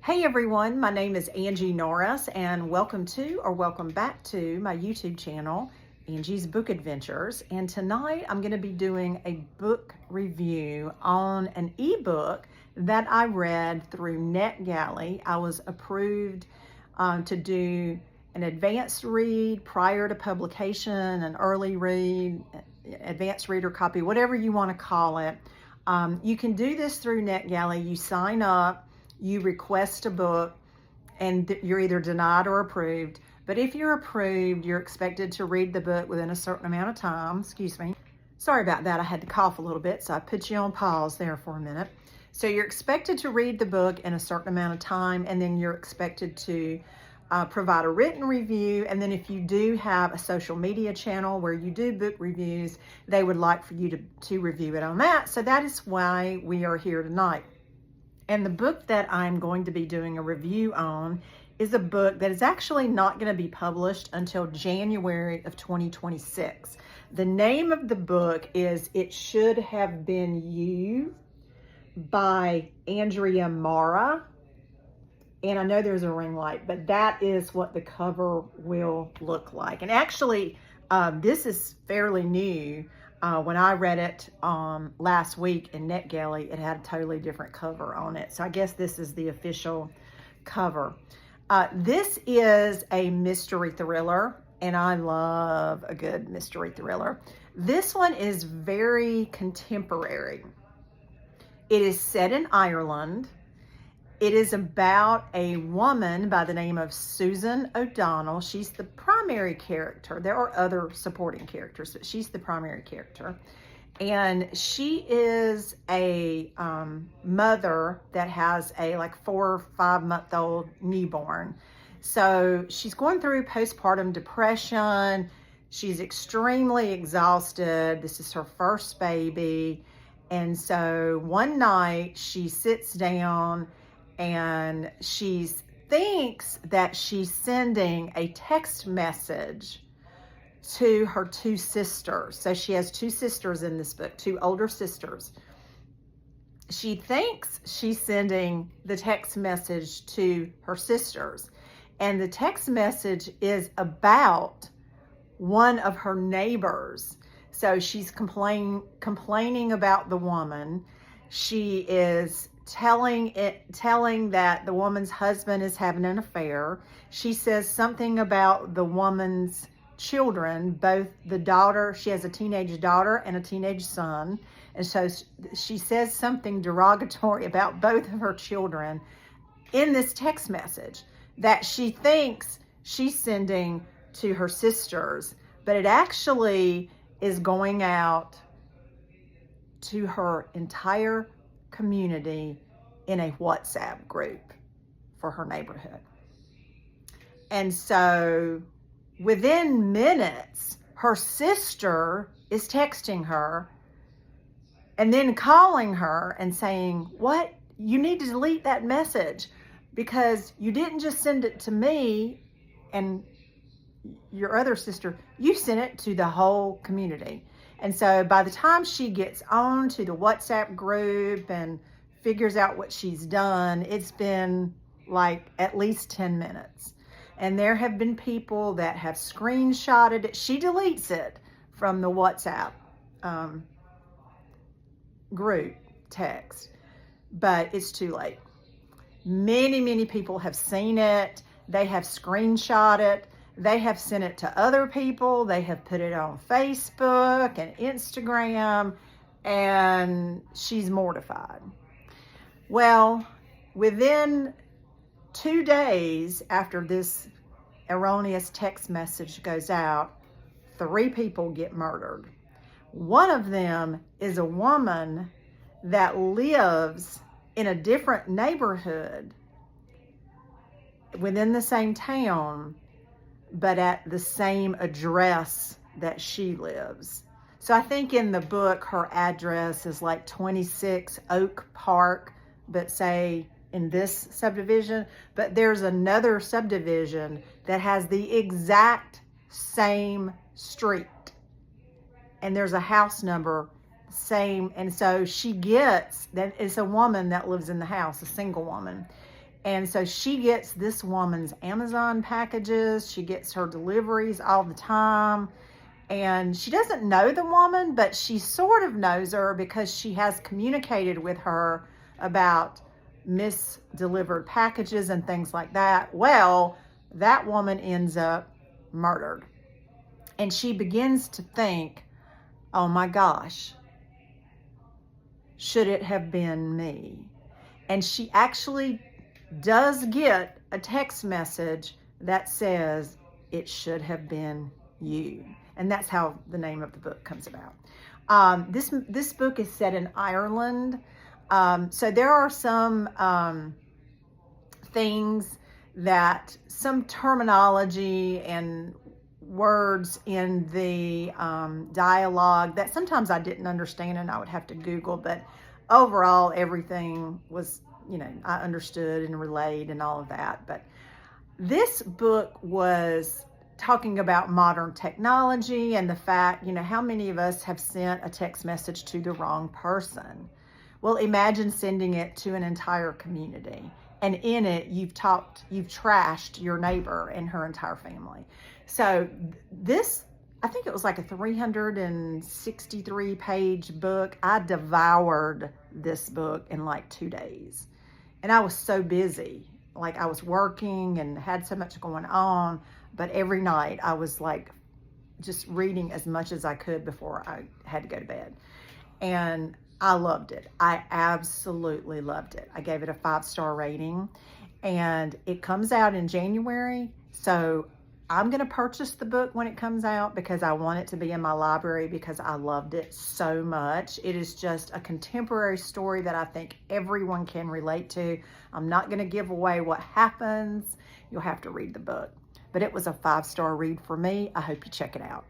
Hey everyone, my name is Angie Norris and welcome back to my YouTube channel, Angie's Book Adventures. And tonight I'm going to be doing a book review on an ebook that I read through NetGalley. I was approved to do an advanced read prior to publication, an early read, advanced reader copy, whatever you want to call it. You can do this through NetGalley. You sign up, you request a book, and you're either denied or approved. But if you're approved, you're expected to read the book within a certain amount of time. Excuse me. Sorry about that. I had to cough a little bit, so I put you on pause there for a minute. So you're expected to read the book in a certain amount of time, and then you're expected to provide a written review. And then if you do have a social media channel where you do book reviews, they would like for you to review it on that. So that is why we are here tonight. And the book that I'm going to be doing a review on is a book that is actually not going to be published until January of 2026. The name of the book is It Should Have Been You by Andrea. And I know there's a ring light, but that is what the cover will look like. And actually, this is fairly new. When I read it last week in NetGalley, it had a totally different cover on it. So I guess this is the official cover. This is a mystery thriller, and I love a good mystery thriller. This one is very contemporary. It is set in Ireland. It is about a woman by the name of Susan O'Donnell. She's the primary character. There are other supporting characters, but she's the primary character. And she is a mother that has a 4 or 5 month old newborn. So she's going through postpartum depression. She's extremely exhausted. This is her first baby. And so one night she sits down and she thinks that she's sending a text message to her 2 sisters. So she has 2 sisters in this book, 2 older sisters. She thinks she's sending the text message to her sisters. And the text message is about one of her neighbors. So she's complaining about the woman. She is telling that the woman's husband is having an affair. She says something about the woman's children, both the daughter, she has a teenage daughter and a teenage son. And so she says something derogatory about both of her children in this text message that she thinks she's sending to her sisters, but it actually is going out to her entire community in a WhatsApp group for her neighborhood. And so within minutes, her sister is texting her and then calling her and saying, "What? You need to delete that message because you didn't just send it to me and your other sister, you sent it to the whole community." And so by the time she gets on to the WhatsApp group and figures out what she's done, it's been like at least 10 minutes. And there have been people that have screenshotted it. She deletes it from the WhatsApp group text, but it's too late. Many people have seen it. They have screenshot it. They have sent it to other people. They have put it on Facebook and Instagram, and she's mortified. Well, within 2 days after this erroneous text message goes out, 3 people get murdered. One of them is a woman that lives in a different neighborhood within the same town, but at the same address that she lives. So I think in the book, her address is like 26 Oak Park, but say in this subdivision, but there's another subdivision that has the exact same street. And there's a house number same. And so she gets, that it's a woman that lives in the house, a single woman. And so she gets this woman's Amazon packages. She gets her deliveries all the time. And she doesn't know the woman, but she sort of knows her because she has communicated with her about misdelivered packages and things like that. Well, that woman ends up murdered. And she begins to think, oh my gosh, should it have been me? And she actually does get a text message that says it should have been you. And that's how the name of the book comes about. This book is set in Ireland. So there are some things that, some terminology and words in the dialogue that sometimes I didn't understand and I would have to Google, but overall everything was, I understood and relayed and all of that. But this book was talking about modern technology and the fact, how many of us have sent a text message to the wrong person? Well, imagine sending it to an entire community. And in it, you've trashed your neighbor and her entire family. So this, I think it was like a 363 page book. I devoured this book in like 2 days. And I was so busy. Like I was working and had so much going on, but every night I was like just reading as much as I could before I had to go to bed. And I loved it. I absolutely loved it. I gave it a 5-star rating, and it comes out in January. So I'm going to purchase the book when it comes out because I want it to be in my library because I loved it so much. It is just a contemporary story that I think everyone can relate to. I'm not going to give away what happens. You'll have to read the book. But it was a 5-star read for me. I hope you check it out.